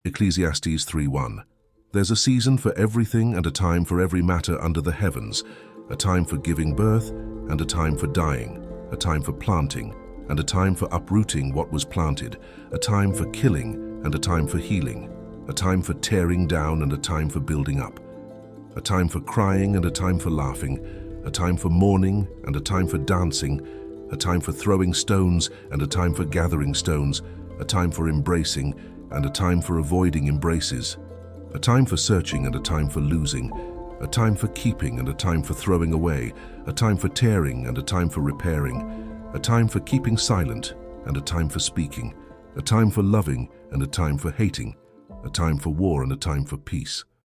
Ecclesiastes 3:1. There's a season for everything and a time for every matter under the heavens, a time for giving birth and a time for dying, a time for planting and a time for uprooting what was planted, a time for killing and a time for healing, a time for tearing down and a time for building up, a time for crying and a time for laughing, a time for mourning and a time for dancing, a time for throwing stones and a time for gathering stones, a time for embracing and a time for avoiding embraces, a time for searching and a time for losing, a time for keeping and a time for throwing away, a time for tearing and a time for repairing, a time for keeping silent and a time for speaking, a time for loving and a time for hating, a time for war and a time for peace.